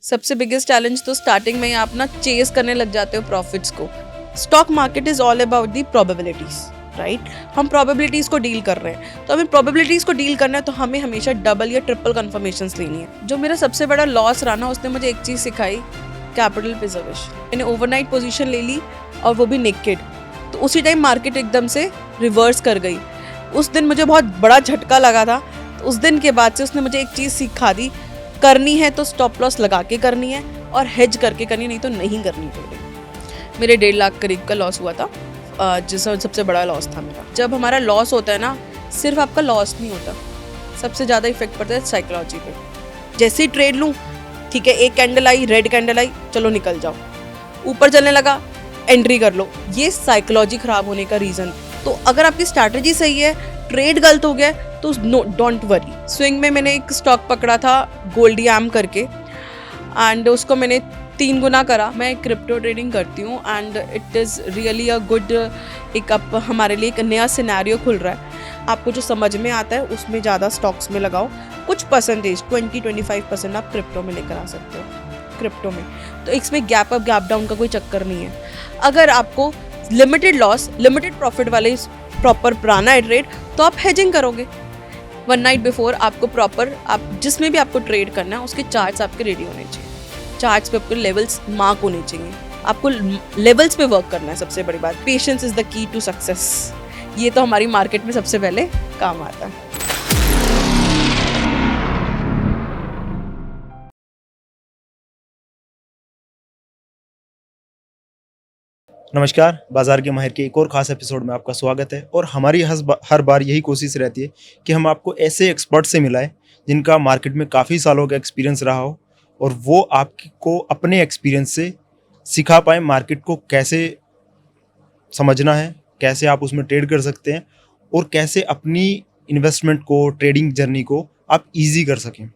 सबसे biggest challenge तो starting में ही आप ना चेस करने लग जाते हो प्रॉफिट्स को। Stock market is all about the probabilities, right. हम प्रोबेबिलिटीज को डील कर रहे हैं, तो हमें प्रोबेबिलिटीज को डील करना है तो हमें हमेशा डबल या ट्रिपल कंफर्मेशंस लेनी है। जो मेरा सबसे बड़ा लॉस रहा ना, उसने मुझे एक चीज़ सिखाई, कैपिटल प्रिजर्वेशन। मैंने ओवरनाइट पोजीशन ले ली और वो भी नेकेड, तो उसी टाइम मार्केट एकदम से रिवर्स कर गई। उस दिन मुझे बहुत बड़ा झटका लगा था। तो उस दिन के बाद से उसने मुझे एक चीज़ सिखा दी, करनी है तो स्टॉप लॉस लगा के करनी है और हेज करके करनी, नहीं तो नहीं करनी ट्रेडिंग। मेरे 1.5 लाख करीब का लॉस हुआ था, जिसमें सबसे बड़ा लॉस था मेरा। जब हमारा लॉस होता है ना, सिर्फ आपका लॉस नहीं होता, सबसे ज़्यादा इफेक्ट पड़ता है साइकोलॉजी पे। जैसे ही ट्रेड लूँ, ठीक है, एक कैंडल आई, रेड कैंडल आई, चलो निकल जाओ, ऊपर चलने लगा, एंट्री कर लो। ये साइकोलॉजी खराब होने का रीज़न। तो अगर आपकी स्ट्रैटेजी सही है, ट्रेड गलत हो गया तो डोंट वरी। स्विंग में मैंने एक स्टॉक पकड़ा था गोल्डियाम करके, एंड उसको मैंने 3 गुना करा। मैं क्रिप्टो ट्रेडिंग करती हूँ and it is really a good, एक अब हमारे लिए एक नया सिनेरियो खुल रहा है। आपको जो समझ में आता है उसमें ज़्यादा स्टॉक्स में लगाओ, कुछ परसेंटेज 20-25% आप क्रिप्टो में लेकर आ सकते हो। क्रिप्टो में तो इसमें गैप अप गैप डाउन का कोई चक्कर नहीं है। अगर आपको लिमिटेड लॉस लिमिटेड प्रॉफिट वाले प्रॉपर बनाना है ट्रेड, तो आप हेजिंग करोगे। 1 नाइट बिफोर आपको प्रॉपर, आप जिसमें भी आपको ट्रेड करना है उसके चार्ट्स आपके रेडी होने चाहिए। चार्ट्स पे आपको लेवल्स मार्क होने चाहिए, आपको लेवल्स पे वर्क करना है। सबसे बड़ी बात, patience is the key to success. ये तो हमारी मार्केट में सबसे पहले काम आता है। नमस्कार, बाजार के माहिर के एक और ख़ास एपिसोड में आपका स्वागत है। और हमारी हर बार यही कोशिश रहती है कि हम आपको ऐसे एक्सपर्ट से मिलाएं जिनका मार्केट में काफ़ी सालों का एक्सपीरियंस रहा हो, और वो आपको अपने एक्सपीरियंस से सिखा पाएँ मार्केट को कैसे समझना है, कैसे आप उसमें ट्रेड कर सकते हैं, और कैसे अपनी इन्वेस्टमेंट को, ट्रेडिंग जर्नी को आप ईजी कर सकें।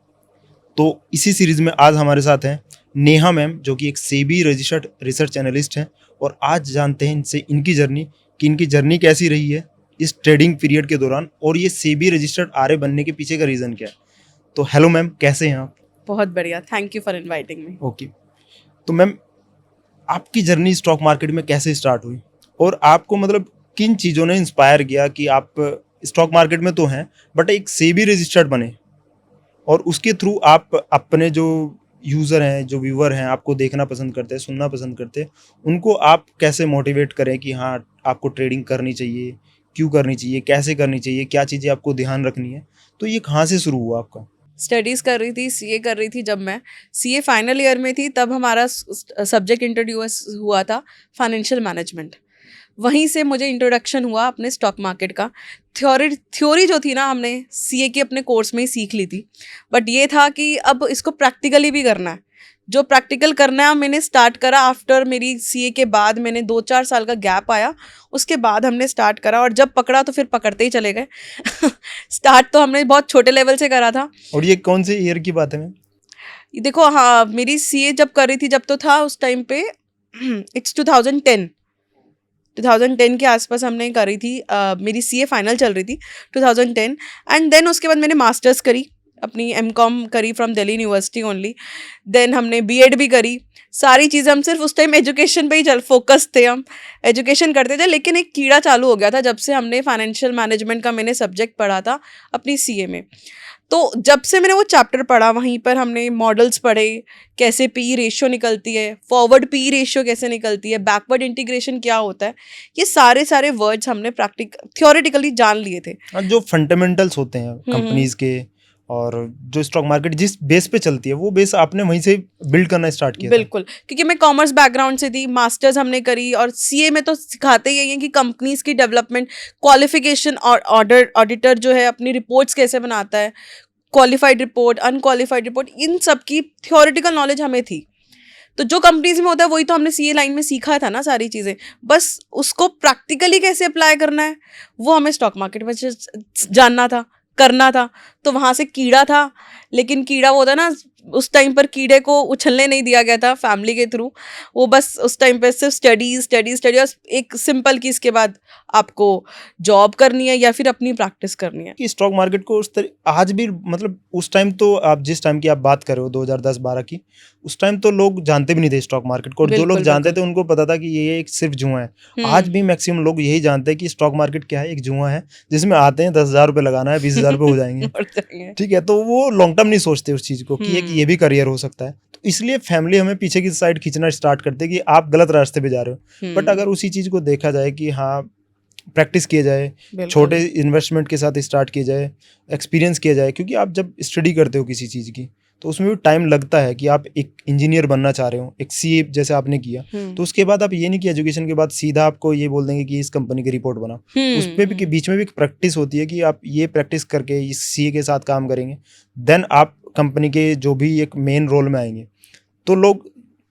तो इसी सीरीज़ में आज हमारे साथ हैं नेहा मैम, जो कि एक सेबी रजिस्टर्ड रिसर्च एनालिस्ट हैं, और आज जानते हैं इनसे इनकी जर्नी, कि इनकी जर्नी कैसी रही है इस ट्रेडिंग पीरियड के दौरान, और ये सेबी रजिस्टर्ड आरए बनने के पीछे का रीज़न क्या है। तो हेलो मैम, कैसे हैं आप? बहुत बढ़िया, thank you for inviting me. Okay, तो मैम आपकी जर्नी स्टॉक मार्केट में कैसे स्टार्ट हुई, और आपको मतलब किन चीज़ों ने इंस्पायर किया कि आप स्टॉक मार्केट में तो हैं बट एक सेबी रजिस्टर्ड बने, और उसके थ्रू आप अपने जो यूज़र हैं, जो व्यूअर हैं, आपको देखना पसंद करते हैं, सुनना पसंद करते हैं, उनको आप कैसे मोटिवेट करें कि हाँ आपको ट्रेडिंग करनी चाहिए, क्यों करनी चाहिए, कैसे करनी चाहिए, क्या चीज़ें आपको ध्यान रखनी है। तो ये कहाँ से शुरू हुआ आपका? स्टडीज़ कर रही थी, सीए कर रही थी। जब मैं सीए फाइनल ईयर में थी, तब हमारा सब्जेक्ट इंट्रोड्यूस हुआ था फाइनेंशियल मैनेजमेंट। वहीं से मुझे इंट्रोडक्शन हुआ अपने स्टॉक मार्केट का। थ्योरी जो थी ना, हमने सीए के अपने कोर्स में ही सीख ली थी, बट ये था कि अब इसको प्रैक्टिकली भी करना है। जो प्रैक्टिकल करना है मैंने स्टार्ट करा आफ्टर मेरी सीए के बाद। मैंने 2-4 साल का गैप आया, उसके बाद हमने स्टार्ट करा, और जब पकड़ा तो फिर पकड़ते ही चले गए। स्टार्ट तो हमने बहुत छोटे लेवल से करा था। और ये कौन से ईयर की बात है मैम? देखो, हाँ, मेरी सीए जब कर रही थी, जब तो था उस टाइम पे इट्स 2010 के आसपास हमने करी थी। मेरी सीए फाइनल चल रही थी 2010, एंड देन उसके बाद मैंने मास्टर्स करी, अपनी एमकॉम करी from Delhi University only. Then हमने बीएड भी करी। सारी चीज़ें, हम सिर्फ उस टाइम एजुकेशन पे ही फोकस थे, हम एजुकेशन करते थे। लेकिन एक कीड़ा चालू हो गया था जब से हमने फाइनेंशियल मैनेजमेंट का मैंने सब्जेक्ट पढ़ा था अपनी सीए में। तो जब से मैंने वो चैप्टर पढ़ा, वहीं पर हमने मॉडल्स पढ़े, कैसे पी रेशियो निकलती है, फॉरवर्ड पी रेशियो कैसे निकलती है, बैकवर्ड इंटीग्रेशन क्या होता है, ये सारे वर्ड्स हमने थ्योरेटिकली जान लिए थे। जो फंडामेंटल्स होते हैं कंपनीज के, और जो स्टॉक मार्केट जिस बेस पे चलती है, वो बेस आपने वहीं से बिल्ड करना स्टार्ट किया था। बिल्कुल, क्योंकि मैं कॉमर्स बैकग्राउंड से थी, मास्टर्स हमने करी, और सीए में तो सिखाते ही हैं कि कंपनीज की डेवलपमेंट, क्वालिफिकेशन, और ऑडिटर जो है अपनी रिपोर्ट्स कैसे बनाता है, क्वालिफाइड रिपोर्ट, अनक्वालिफाइड रिपोर्ट, इन सब की थ्योरेटिकल नॉलेज हमें थी। तो जो कंपनीज में होता है वही तो हमने सीए लाइन में सीखा था ना, सारी चीज़ें। बस उसको प्रैक्टिकली कैसे अप्लाई करना है वो हमें स्टॉक मार्केट में जानना था, करना था। तो वहाँ से कीड़ा था, लेकिन कीड़ा वो होता है ना, उस टाइम पर कीड़े को उछलने नहीं दिया गया था फैमिली के थ्रू। वो बस उस टाइम पे सिर्फ स्टडी स्टडी स्टडी, और एक सिंपल कि इसके बाद आपको जॉब करनी है या फिर अपनी प्रैक्टिस करनी है। कि स्टॉक मार्केट को उस तरह आज भी मतलब उस टाइम तो आप जिस टाइम की आप बात कर रहे हो 2010-12 की, उस टाइम तो लोग जानते भी नहीं थे स्टॉक मार्केट को, और जो लोग बिल्कुल जानते थे बिल्कुल। उनको पता था कि ये एक सिर्फ जुआ है। आज भी मैक्सिमम लोग यही जानते हैं कि स्टॉक मार्केट क्या है, एक जुआ है जिसमें आते हैं 10,000 रुपये लगाना है, 20,000 रुपये हो जाएंगे। और जाएंगे। ठीक है, तो वो लॉन्ग टर्म नहीं सोचते उस चीज़ को कि एक ये भी करियर हो सकता है। तो इसलिए फैमिली हमें पीछे की साइड खींचना स्टार्ट करते हैं कि आप गलत रास्ते पे जा रहे हो। बट अगर उसी चीज़ को देखा जाए कि हाँ, प्रैक्टिस किया जाए, बिल्कुल। छोटे इन्वेस्टमेंट के साथ स्टार्ट किया जाए, एक्सपीरियंस किया जाए, क्योंकि आप जब स्टडी करते हो किसी चीज़ की तो उसमें भी टाइम लगता है कि आप एक इंजीनियर बनना चाह रहे हो, एक सीए जैसे आपने किया, तो उसके बाद आप ये नहीं कि एजुकेशन के बाद सीधा आपको ये बोल देंगे कि इस कंपनी की रिपोर्ट बना। उस पे भी बीच में भी एक प्रैक्टिस होती है कि आप ये प्रैक्टिस करके इस सीए के साथ काम करेंगे, देन आप कंपनी के जो भी एक मेन रोल में आएंगे। तो लोग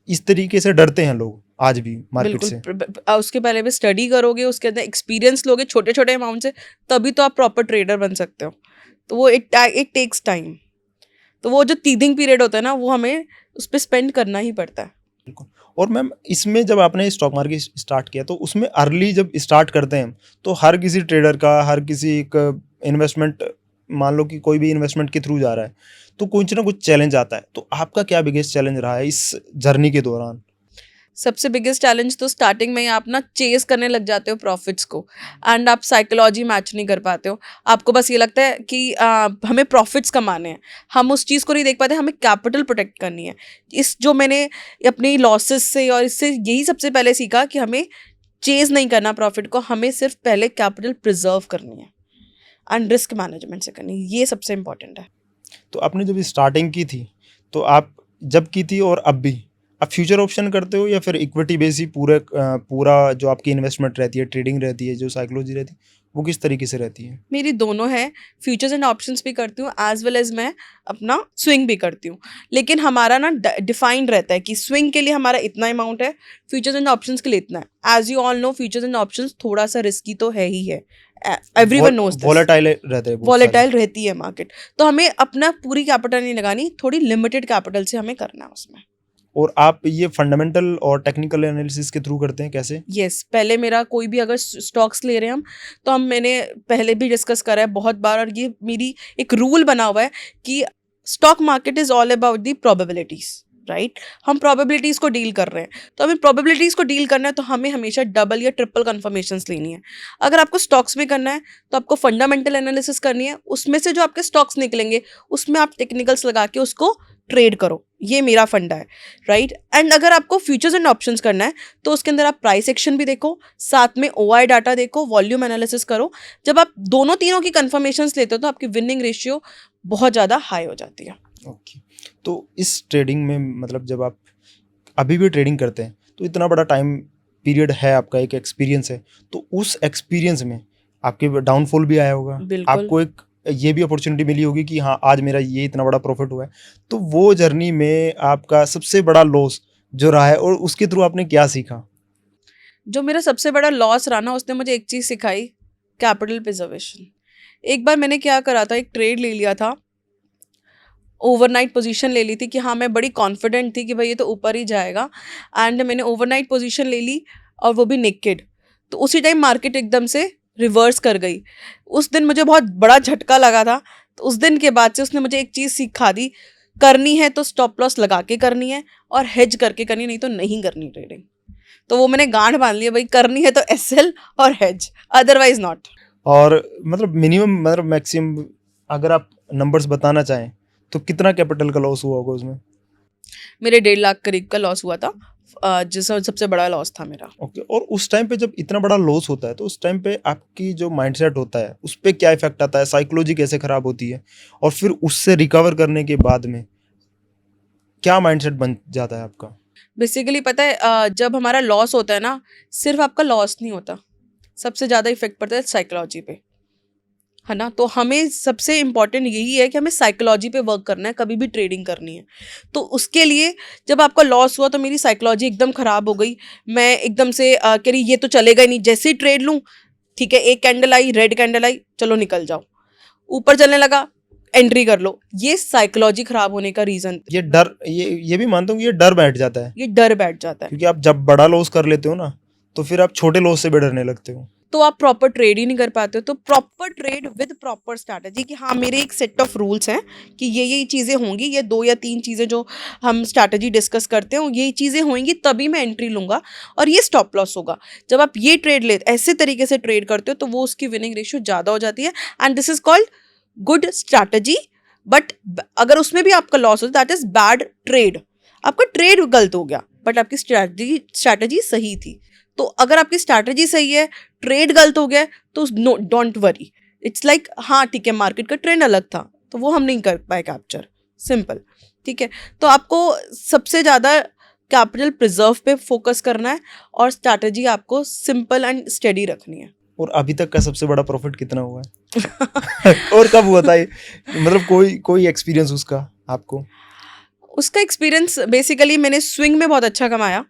इस तरीके से डरते हैं लोग आज भी मार्केट से। उसके पहले भी स्टडी करोगे, उसके अंदर एक्सपीरियंस लोगे छोटे छोटे अमाउंट से, तभी तो आप प्रॉपर ट्रेडर बन सकते हो। तो वो इट टेक्स टाइम। तो वो जो टीथिंग पीरियड होता है ना, वो हमें उस पर स्पेंड करना ही पड़ता है। बिल्कुल। और मैम इसमें जब आपने स्टॉक मार्केट स्टार्ट किया तो उसमें अर्ली जब स्टार्ट करते हैं तो हर किसी ट्रेडर का, हर किसी का इन्वेस्टमेंट, मान लो कि कोई भी इन्वेस्टमेंट के थ्रू जा रहा है तो कुछ ना कुछ चैलेंज आता है। तो आपका क्या बिगेस्ट चैलेंज रहा है इस जर्नी के दौरान? सबसे बिगेस्ट चैलेंज तो स्टार्टिंग में ही आप ना चेस करने लग जाते हो प्रॉफिट्स को, एंड आप साइकोलॉजी मैच नहीं कर पाते हो। आपको बस ये लगता है कि हमें प्रॉफिट्स कमाने हैं, हम उस चीज़ को नहीं देख पाते, हमें कैपिटल प्रोटेक्ट करनी है। इस जो मैंने अपनी लॉसेस से और इससे यही सबसे पहले सीखा कि हमें चेज नहीं करना प्रॉफिट को, हमें सिर्फ पहले कैपिटल प्रिजर्व करनी है एंड रिस्क मैनेजमेंट से करनी है। ये सबसे इंपॉर्टेंट है। तो आपने जब स्टार्टिंग की थी तो आप जब की थी और अब भी आप फ्यूचर ऑप्शन करते हो या फिर इक्विटी बेस ही पूरा जो आपकी इन्वेस्टमेंट रहती है, ट्रेडिंग रहती है, जो साइकोलॉजी रहती है, वो किस तरीके से रहती है? मेरी दोनों है, फ्यूचर्स एंड ऑप्शंस भी करती हूँ एज वेल एज मैं अपना स्विंग भी करती हूँ। लेकिन हमारा ना डिफाइंड रहता है कि स्विंग के लिए हमारा इतना अमाउंट है, फ्यूचर्स एंड ऑप्शंस के लिए इतना है। As you all know, futures and options थोड़ा सा रिस्की तो है ही है, एवरीवन नोज दिस। वॉलेटाइल रहते हैं, वॉलेटाइल रहती है मार्केट, तो हमें अपना पूरी कैपिटल नहीं लगानी, थोड़ी लिमिटेड कैपिटल से हमें करना है उसमें। और आप ये फंडामेंटल और टेक्निकल एनालिसिस के थ्रू करते हैं कैसे? यस, पहले मेरा कोई भी अगर स्टॉक्स ले रहे हैं हम, तो हम मैंने पहले भी डिस्कस करा है बहुत बार, और ये मेरी एक रूल बना हुआ है कि stock market is all about the probabilities, right. हम प्रोबेबिलिटीज को डील कर रहे हैं, तो हमें प्रोबेबिलिटीज को डील करना है, तो हमें हमेशा डबल या ट्रिपल कंफर्मेशंस लेनी है। अगर आपको स्टॉक्स में करना है तो आपको फंडामेंटल एनालिसिस करनी है, उसमें से जो आपके स्टॉक्स निकलेंगे उसमें आप टेक्निकल्स लगा के उसको ट्रेड करो। ये मेरा फंडा है, राइट। एंड अगर आपको फ्यूचर्स एंड ऑप्शंस करना है तो उसके अंदर आप प्राइस एक्शन भी देखो, साथ में ओआई डाटा देखो, वॉल्यूम एनालिसिस करो। जब आप दोनों तीनों की कंफर्मेशंस लेते हो तो आपकी विनिंग रेशियो बहुत ज़्यादा हाई हो जाती है। ओके। तो इस ट्रेडिंग में मतलब जब आप अभी भी ट्रेडिंग करते हैं तो इतना बड़ा टाइम पीरियड है, आपका एक एक्सपीरियंस है, तो उस एक्सपीरियंस में आपके डाउनफॉल भी आया होगा, बिल्कुल। आपको एक ये भी अपॉर्चुनिटी मिली होगी कि हाँ आज मेरा ये इतना बड़ा प्रॉफिट हुआ है। तो वो जर्नी में आपका सबसे बड़ा लॉस जो रहा है और उसके थ्रू आपने क्या सीखा? जो मेरा सबसे बड़ा लॉस रहा ना, उसने मुझे एक चीज़ सिखाई, कैपिटल प्रिजर्वेशन। एक बार मैंने क्या करा था, एक ट्रेड ले लिया था, ओवरनाइट पोजीशन ले ली थी कि हाँ मैं बड़ी कॉन्फिडेंट थी कि भाई ये तो ऊपर ही जाएगा, एंड मैंने ओवरनाइट पोजीशन ले ली और वो भी नेकेड। तो उसी टाइम मार्केट एकदम से रिवर्स कर गई। उस दिन मुझे बहुत बड़ा झटका लगा था। तो उस दिन के बाद से उसने मुझे एक चीज़ सिखा दी, करनी है तो स्टॉप लॉस लगा के करनी है और हेज करके करनी, नहीं तो नहीं करनी ट्रेडिंग। तो वो मैंने गांठ बांध लिया, भाई करनी है तो एसएल और हेज, अदरवाइज नॉट। और मतलब मिनिमम मतलब मैक्सिमम अगर आप नंबर्स बताना चाहें तो कितना कैपिटल का लॉस हुआ होगा उसमें? मेरे 1.5 लाख करीब का लॉस हुआ था, जिसमें सबसे बड़ा लॉस था मेरा। ओके। और उस टाइम पे जब इतना बड़ा लॉस होता है तो उस टाइम पे आपकी जो माइंडसेट होता है उस पे क्या इफेक्ट आता है, साइकोलॉजी कैसे खराब होती है, और फिर उससे रिकवर करने के बाद में क्या माइंडसेट बन जाता है आपका? बेसिकली पता है, जब हमारा लॉस होता है ना, सिर्फ आपका लॉस नहीं होता, सबसे ज़्यादा इफेक्ट पड़ता है साइकोलॉजी पे, है ना। तो हमें सबसे इम्पॉर्टेंट यही है कि हमें साइकोलॉजी पे वर्क करना है, कभी भी ट्रेडिंग करनी है। तो उसके लिए जब आपका लॉस हुआ तो मेरी साइकोलॉजी एकदम ख़राब हो गई। मैं एकदम से कह रही ये तो चलेगा ही नहीं, जैसे ही ट्रेड लूँ, ठीक है, एक कैंडल आई, रेड कैंडल आई, चलो निकल जाओ। ऊपर चलने लगा, एंट्री कर लो, ये साइकोलॉजी खराब होने का रीजन, ये डर, ये भी मानता हूँ कि ये डर बैठ जाता है, ये डर बैठ जाता है। क्योंकि आप जब बड़ा लॉस कर लेते हो ना, तो फिर आप छोटे लॉस से भी डरने लगते हो। तो आप प्रॉपर ट्रेड ही नहीं कर पाते हो। तो proper trade with proper strategy, कि हाँ मेरे एक सेट ऑफ रूल्स हैं कि ये चीज़ें होंगी, ये 2 या 3 चीज़ें जो हम स्ट्रैटेजी डिस्कस करते हैं ये चीज़ें होंगी, तभी मैं एंट्री लूँगा और ये स्टॉप लॉस होगा। जब आप ये ट्रेड ले ऐसे तरीके से ट्रेड करते हो तो वो उसकी विनिंग रेशियो ज़्यादा हो जाती है, and this is called good strategy. But अगर उसमें भी आपका लॉस हो दैट इज बैड ट्रेड, आपका ट्रेड गलत हो गया बट आपकी स्ट्रैटेजी सही थी। तो अगर आपकी स्ट्रैटेजी सही है, ट्रेड गलत हो गया तो no, don't worry, it's like हाँ ठीक है मार्केट का ट्रेंड अलग था तो वो हम नहीं कर पाए कैप्चर, सिंपल, ठीक है। तो आपको सबसे ज़्यादा कैपिटल प्रिजर्व पे फोकस करना है और स्ट्रैटेजी आपको सिंपल एंड स्टेडी रखनी है। और अभी तक का सबसे बड़ा प्रॉफिट कितना हुआ है? और कब हुआ था ये? मतलब कोई एक्सपीरियंस उसका आपको? उसका एक्सपीरियंस बेसिकली मैंने स्विंग में बहुत अच्छा कमाया।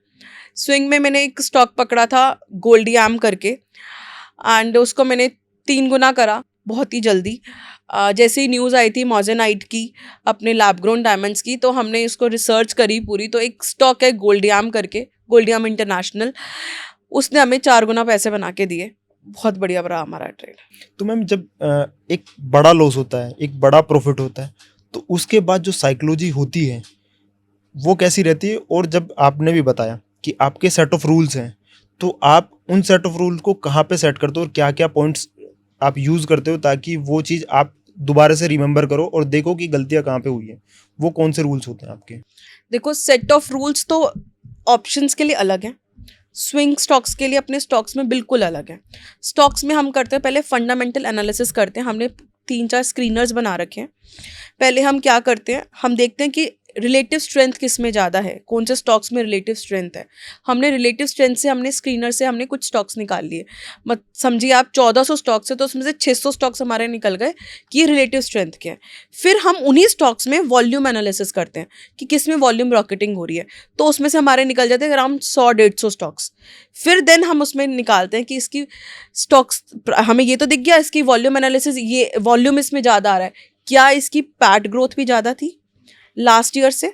स्विंग में मैंने एक स्टॉक पकड़ा था गोल्डियाम करके, एंड उसको मैंने 3 गुना करा बहुत ही जल्दी। जैसे ही न्यूज़ आई थी मोजेनाइट की, अपने लैब ग्रोन डायमंड्स की, तो हमने इसको रिसर्च करी पूरी। तो एक स्टॉक है गोल्डियाम करके, गोल्डियाम इंटरनेशनल, उसने हमें 4 गुना पैसे बना के दिए। बहुत बढ़िया रहा हमारा ट्रेड। तो मैम जब एक बड़ा लॉस होता है, एक बड़ा प्रॉफिट होता है, तो उसके बाद जो साइकोलॉजी होती है वो कैसी रहती है? और जब आपने भी बताया कि आपके सेट ऑफ रूल्स हैं, तो आप उन सेट ऑफ रूल को कहाँ पे सेट करते हो और क्या क्या पॉइंट्स आप यूज़ करते हो ताकि वो चीज़ आप दोबारा से रिमेंबर करो और देखो कि गलतियाँ कहाँ पे हुई हैं? वो कौन से रूल्स होते हैं आपके? देखो, सेट ऑफ रूल्स तो ऑप्शंस के लिए अलग हैं, स्विंग स्टॉक्स के लिए अपने स्टॉक्स में बिल्कुल अलग है। स्टॉक्स में हम करते हैं पहले फंडामेंटल एनालिसिस करते हैं, हमने 3-4 स्क्रीनर्स बना रखे हैं। पहले हम क्या करते हैं, हम देखते हैं कि रिलेटिव स्ट्रेंथ किस में ज़्यादा है, कौन से स्टॉक्स में रिलेटिव स्ट्रेंथ है। हमने रिलेटिव स्ट्रेंथ से हमने स्क्रीनर से हमने कुछ स्टॉक्स निकाल लिए। मत समझिए आप 1400 स्टॉक्स है तो उसमें से 600 स्टॉक्स हमारे निकल गए कि ये रिलेटिव स्ट्रेंथ के हैं। फिर हम उन्हीं स्टॉक्स में वॉल्यूम एनालिसिस करते हैं कि किस में वॉल्यूम रॉकेटिंग हो रही है, तो उसमें से हमारे निकल जाते हैं अराउंड 100-150 स्टॉक्स। फिर देन हम उसमें निकालते हैं कि इसकी स्टॉक्स, हमें ये तो दिख गया इसकी वॉल्यूम एनालिसिस, ये वॉल्यूम इसमें ज़्यादा आ रहा है, क्या इसकी पैट ग्रोथ भी ज़्यादा थी लास्ट ईयर से?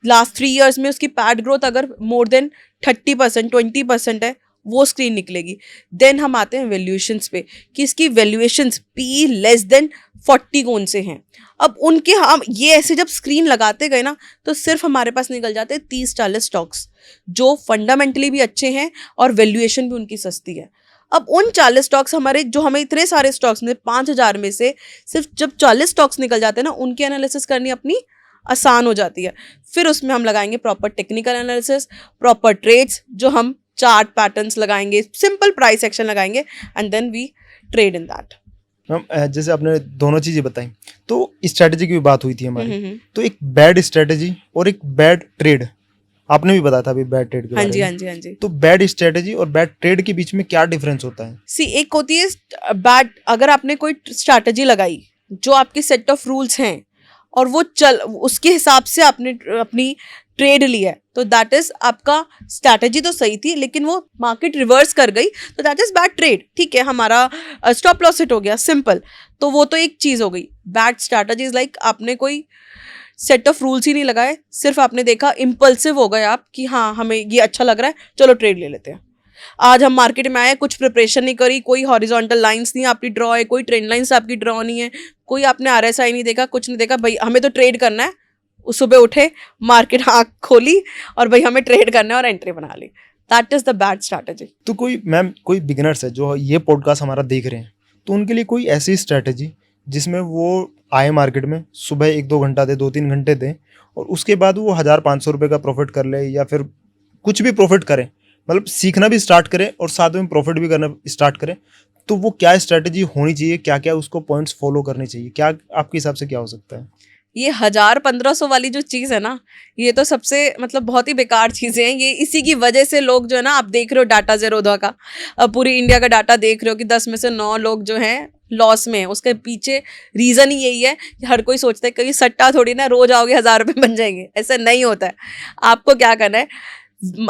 लास्ट 3 ईयर्स में उसकी पैट ग्रोथ अगर मोर देन 30%, 20% है, वो स्क्रीन निकलेगी। देन हम आते हैं वैल्यूएशंस पे कि इसकी वैल्यूएशंस पी लेस देन 40 कौन से हैं। अब उनके हम ये ऐसे जब स्क्रीन लगाते गए ना तो सिर्फ हमारे पास निकल जाते हैं 30-40 स्टॉक्स जो फंडामेंटली भी अच्छे हैं और वैल्यूएशन भी उनकी सस्ती है। अब उन 40 स्टॉक्स हमारे, जो हमें इतने सारे स्टॉक्स में 5000 में से सिर्फ जब 40 स्टॉक्स निकल जाते हैं ना, उनकी एनालिसिस करनी अपनी आसान हो जाती है। फिर उसमें हम लगाएंगे proper technical analysis, proper trades, जो हम चार्ट पैटर्न्स लगाएंगे, सिंपल प्राइस एक्शन लगाएंगे, and then we trade in that. Ma'am जैसे आपने दोनों चीज़ें बताई, तो स्ट्रैटेजी की भी बात हुई थी हमारी, तो एक बैड स्ट्रैटेजी और एक बैड ट्रेड, आपने भी बताया था अभी बैड ट्रेड के हाँ बारे जी, में। हाँ जी, हाँ जी। तो बैड स्ट्रैटेजी और बैड ट्रेड के बीच में क्या डिफरेंस होता है? सी, एक होती है बैड, अगर आपने कोई स्ट्रैटेजी लगाई जो आपके सेट ऑफ रूल्स हैं और वो उसके हिसाब से आपने अपनी ट्रेड लिया है, तो दैट इज आपका स्ट्रैटेजी तो सही थी लेकिन वो मार्केट रिवर्स कर गई, तो दैट इज बैड ट्रेड। ठीक है, हमारा स्टॉप लॉस हिट हो गया, सिंपल। तो वो तो एक चीज़ हो गई। बैड स्ट्रैटेजी इज लाइक आपने कोई सेट ऑफ रूल्स ही नहीं लगाए, सिर्फ आपने देखा, इम्पल्सिव हो गए आप कि हाँ हमें ये अच्छा लग रहा है, चलो ट्रेड ले लेते हैं। आज हम मार्केट में आए, कुछ प्रिपरेशन नहीं करी, कोई हॉरिजॉन्टल लाइंस नहीं आपकी ड्रॉ है, कोई ट्रेंड लाइंस आपकी ड्रॉ नहीं है, कोई आपने RSI नहीं देखा, कुछ नहीं देखा, भाई हमें तो ट्रेड करना है। सुबह उठे, मार्केट आँख खोली और भाई हमें ट्रेड करना है और एंट्री बना ली। That is the bad strategy. तो कोई बिगिनर्स है जो ये पॉडकास्ट हमारा देख रहे हैं, तो उनके लिए कोई ऐसी स्ट्रैटेजी जिसमें वो आए मार्केट में, सुबह 1-2 घंटा दे, 2-3 घंटे दें, और उसके बाद वो 1000-500 रुपये का प्रॉफिट कर ले, या फिर कुछ भी प्रॉफिट करें, मतलब सीखना भी स्टार्ट करें और साथ में प्रॉफिट भी करना स्टार्ट करें, तो वो क्या स्ट्रैटेजी होनी चाहिए? क्या क्या उसको पॉइंट्स फॉलो करने चाहिए? क्या आपके हिसाब से क्या हो सकता है? ये 1000-1500 वाली जो चीज़ है ना, ये तो सबसे मतलब बहुत ही बेकार चीज़ें हैं। ये इसी की वजह से लोग जो है ना, आप देख रहे हो डाटा ज़ेरोधा का, अब पूरी इंडिया का डाटा देख रहे हो कि 10 में से 9 लोग जो हैं लॉस में है। उसके पीछे रीज़न ही यही है कि हर कोई सोचता है कहीं सट्टा थोड़ी ना, रोज आओगे 1000 रुपये बन जाएंगे, ऐसा नहीं होता है। आपको क्या करना है,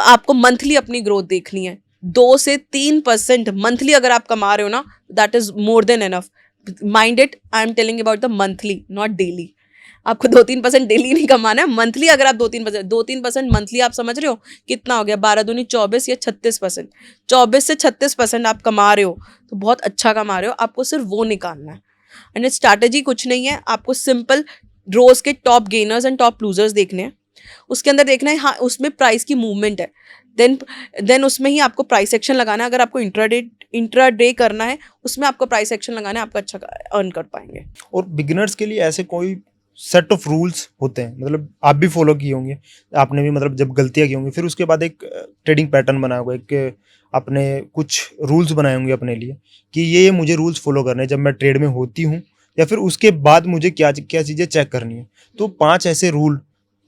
आपको मंथली अपनी ग्रोथ देखनी है। 2 से 3% मंथली अगर आप कमा रहे हो ना, that is more than enough. Mind it, I am telling about the monthly, not daily. आपको 2-3% डेली नहीं कमाना है, मंथली अगर आप 2-3% मंथली आप समझ रहे हो कितना हो गया, 12 दूनी 24 या 36%, 24 से 36% आप कमा रहे हो तो बहुत अच्छा कमा रहे हो। आपको सिर्फ वो निकालना है। एंड स्ट्रैटेजी कुछ नहीं है, आपको सिंपल रोज के top gainers and top losers देखने हैं, उसके अंदर देखना है हाँ उसमें प्राइस की मूवमेंट है, देन उसमें ही आपको प्राइस एक्शन लगाना है। अगर आपको इंट्राडे करना है उसमें आपको प्राइस एक्शन लगाना है, आपको अच्छा अर्न कर पाएंगे। और बिगिनर्स के लिए ऐसे कोई सेट ऑफ रूल्स होते हैं, मतलब आप भी फॉलो किए होंगे, आपने भी मतलब जब गलतियां की होंगी फिर उसके बाद एक ट्रेडिंग पैटर्न बनाया होगा, एक आपने कुछ रूल्स बनाए होंगे अपने लिए कि ये मुझे रूल्स फॉलो करने हैं जब मैं ट्रेड में होती हूँ, या फिर उसके बाद मुझे क्या क्या चीज़ें चेक करनी है। तो 5 ऐसे रूल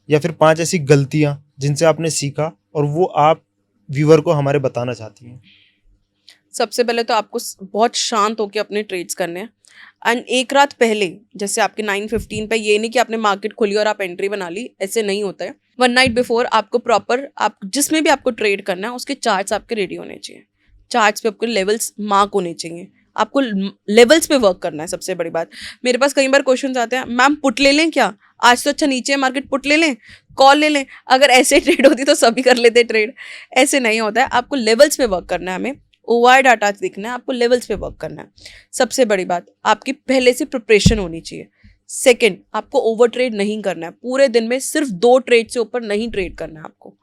या फिर 5 ऐसी गलतियां जिनसे आपने सीखा और वो आप व्यूअर को हमारे बताना चाहती हैं। सबसे पहले तो आपको बहुत शांत होकर अपने ट्रेड्स करने हैं। एंड एक रात पहले, जैसे आपके 9:15 पे, ये नहीं कि आपने मार्केट खोली और आप एंट्री बना ली, ऐसे नहीं होता है। 1 नाइट बिफोर आपको प्रॉपर, आप जिसमें भी आपको ट्रेड करना है उसके चार्ट्स आपके रेडी होने चाहिए। चार्ट्स पे आपके लेवल्स मार्क होने चाहिए, आपको लेवल्स पे वर्क करना है। सबसे बड़ी बात, मेरे पास कई बार क्वेश्चन आते हैं, मैम पुट ले लें क्या, आज तो अच्छा नीचे है मार्केट, पुट ले लें, कॉल ले लें। अगर ऐसे ट्रेड होती तो सभी कर लेते ट्रेड, ऐसे नहीं होता है। आपको लेवल्स पे वर्क करना है, हमें ओआर डाटा देखना है, आपको लेवल्स पे वर्क करना है। सबसे बड़ी बात, आपकी पहले से प्रिपरेशन होनी चाहिए। सेकंड, आपको ओवर ट्रेड नहीं करना है, पूरे दिन में सिर्फ 2 ट्रेड से ऊपर नहीं ट्रेड करना है आपको।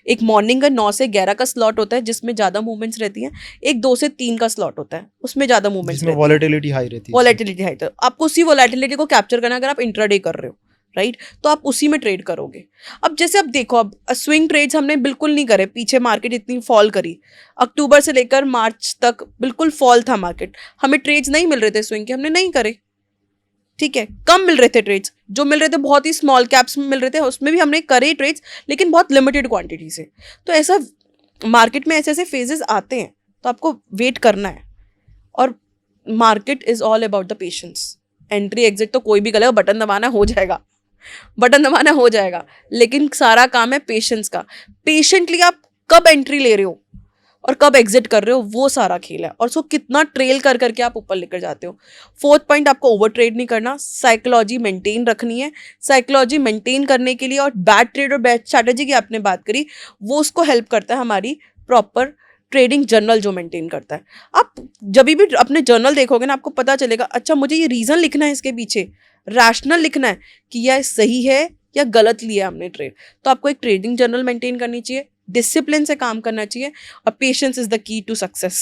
एक मॉर्निंग का 9 से 11 का स्लॉट होता है जिसमें ज़्यादा मूवमेंट्स रहती हैं, एक 2 से 3 का स्लॉट होता है उसमें ज़्यादा मूवमेंट्स जिसमें वॉलेटिलिटी हाई रहती है। वॉलेटिलिटी हाई, तो आपको उसी वॉलेटिलिटी को कैप्चर करना है। अगर आप इंट्राडे कर रहे हो राइट, तो आप उसी में ट्रेड करोगे। अब जैसे अब देखो, अब स्विंग ट्रेड्स हमने बिल्कुल नहीं करे, पीछे मार्केट इतनी फॉल करी, अक्टूबर से लेकर मार्च तक बिल्कुल फॉल था मार्केट, हमें ट्रेड्स नहीं मिल रहे थे स्विंग के, हमने नहीं करे, ठीक है, कम मिल रहे थे ट्रेड्स, जो मिल रहे थे बहुत ही स्मॉल कैप्स में मिल रहे थे, उसमें भी हमने करे ट्रेड्स, लेकिन बहुत लिमिटेड क्वांटिटी से। तो ऐसा मार्केट में ऐसे ऐसे फेजेस आते हैं, तो आपको वेट करना है। और market is all about the patience. Entry exit तो कोई भी करेगा, बटन दबाना हो जाएगा, बटन दबाना हो जाएगा, लेकिन सारा काम है पेशेंस का। पेशेंटली आप कब एंट्री ले रहे हो और कब एग्जिट कर रहे हो, वो सारा खेल है, और उसको कितना ट्रेल कर करके आप ऊपर लेकर जाते हो। 4th पॉइंट, आपको ओवर ट्रेड नहीं करना, साइकोलॉजी मेंटेन रखनी है। साइकोलॉजी मेंटेन करने के लिए, और बैड ट्रेड और बैड स्ट्रैटेजी की आपने बात करी, वो उसको हेल्प करता है हमारी प्रॉपर ट्रेडिंग जर्नल जो मेंटेन करता है। आप जब भी अपने जर्नल देखोगे ना, आपको पता चलेगा, अच्छा मुझे ये रीज़न लिखना है, इसके पीछे रैशनल लिखना है कि यह सही है या गलत लिया हमने ट्रेड। तो आपको एक ट्रेडिंग जर्नल मेंटेन करनी चाहिए, डिसिप्लिन से काम करना चाहिए, और patience is the key to success.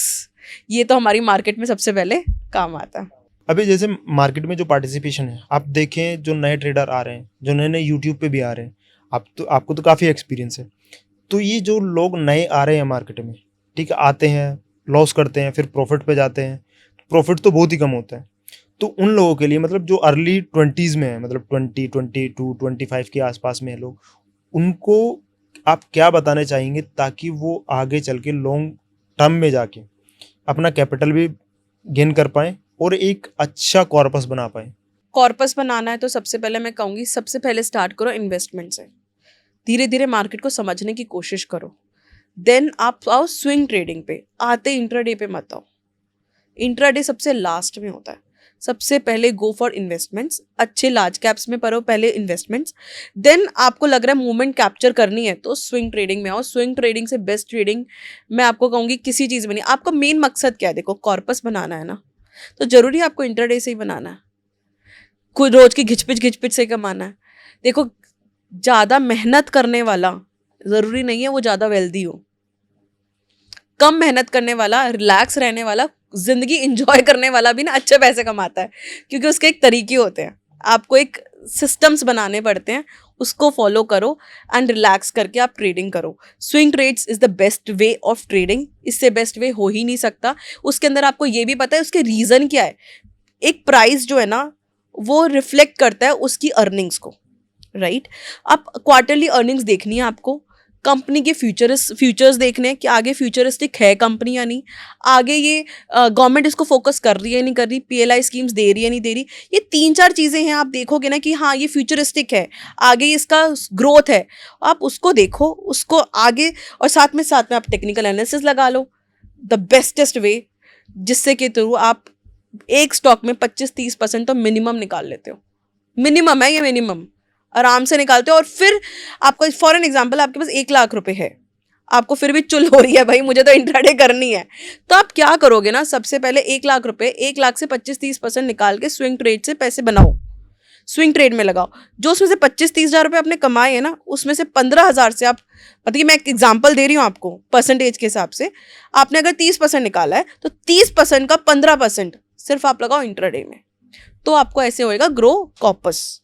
ये तो हमारी मार्केट में सबसे पहले काम आता है। अभी जैसे मार्केट में जो पार्टिसिपेशन है, आप देखें जो नए ट्रेडर आ रहे हैं, जो नए नए यूट्यूब पे भी आ रहे हैं, आपको तो काफ़ी एक्सपीरियंस है, तो ये जो लोग नए आ रहे हैं मार्केट में, ठीक है, आते हैं, लॉस करते हैं, फिर प्रॉफिट पे जाते हैं, प्रॉफिट तो बहुत ही कम होता है। तो उन लोगों के लिए, मतलब जो अर्ली 20s में है, मतलब 20, 22, 25 के आसपास में है लोग, उनको आप क्या बताना चाहेंगे ताकि वो आगे चल के लॉन्ग टर्म में जाके अपना कैपिटल भी गेन कर पाएँ और एक अच्छा कॉर्पस बना पाएँ? कॉर्पस बनाना है तो सबसे पहले मैं कहूँगी, सबसे पहले स्टार्ट करो इन्वेस्टमेंट से, धीरे धीरे मार्केट को समझने की कोशिश करो। देन आप आओ स्विंग ट्रेडिंग पे, आते इंट्राडे पे मत आओ, इंट्राडे सबसे लास्ट में होता है। सबसे पहले गो फॉर इन्वेस्टमेंट्स, अच्छे लार्ज कैप्स में करो पहले इन्वेस्टमेंट्स, देन आपको लग रहा है मूवमेंट कैप्चर करनी है तो स्विंग ट्रेडिंग में आओ। स्विंग ट्रेडिंग से बेस्ट ट्रेडिंग मैं आपको कहूँगी किसी चीज़ में नहीं। आपका मेन मकसद क्या है, देखो कॉर्पस बनाना है ना, तो जरूरी है आपको इंट्राडे से ही बनाना है, कोई रोज की घिचपिच से कमाना है। देखो, ज़्यादा मेहनत करने वाला ज़रूरी नहीं है वो ज़्यादा वेल्दी हो, कम मेहनत करने वाला, रिलैक्स रहने वाला, जिंदगी इंजॉय करने वाला भी ना अच्छे पैसे कमाता है, क्योंकि उसके एक तरीके होते हैं। आपको एक सिस्टम्स बनाने पड़ते हैं, उसको फॉलो करो एंड रिलैक्स करके आप ट्रेडिंग करो। Swing trades is the best way of trading, इससे बेस्ट वे हो ही नहीं सकता। उसके अंदर आपको ये भी पता है उसके रीज़न क्या है। एक प्राइस जो है ना वो रिफ्लेक्ट करता है उसकी अर्निंग्स को, राइट। आप क्वार्टरली अर्निंग्स देखनी है आपको, कंपनी के फ्यूचर्स देखने हैं कि आगे फ्यूचरिस्टिक है कंपनी या नहीं, आगे ये गवर्नमेंट इसको फोकस कर रही है नहीं कर रही, पीएलआई स्कीम्स दे रही है नहीं दे रही। ये 3-4 चीज़ें हैं, आप देखोगे ना कि हाँ ये फ्यूचरिस्टिक है, आगे इसका ग्रोथ है, आप उसको देखो, उसको आगे, और साथ में आप टेक्निकल एनालिसिस लगा लो, द बेस्टेस्ट वे, जिससे के थ्रू आप एक स्टॉक में 25-30% तो मिनिमम निकाल लेते हो, मिनिमम है ये, मिनिमम आराम से निकालते हो। और फिर आपको फॉर एन एग्जांपल आपके पास 1 लाख रुपए है, आपको फिर भी चुल हो रही है भाई मुझे तो इंट्राडे करनी है, तो आप क्या करोगे ना, सबसे पहले 1 लाख रुपए, 1 लाख से 25-30% निकाल के स्विंग ट्रेड से पैसे बनाओ, स्विंग ट्रेड में लगाओ। जो उसमें से 25-30 हज़ार रुपये आपने कमाए हैं ना, उसमें से 15,000 से आप, मतलब कि मैं एक एग्जांपल दे रही हूँ आपको परसेंटेज के हिसाब से, आपने अगर 30% निकाला है तो 30% का 15% सिर्फ आप लगाओ इंट्राडे में, तो आपको ऐसे होएगा ग्रो कॉर्पस।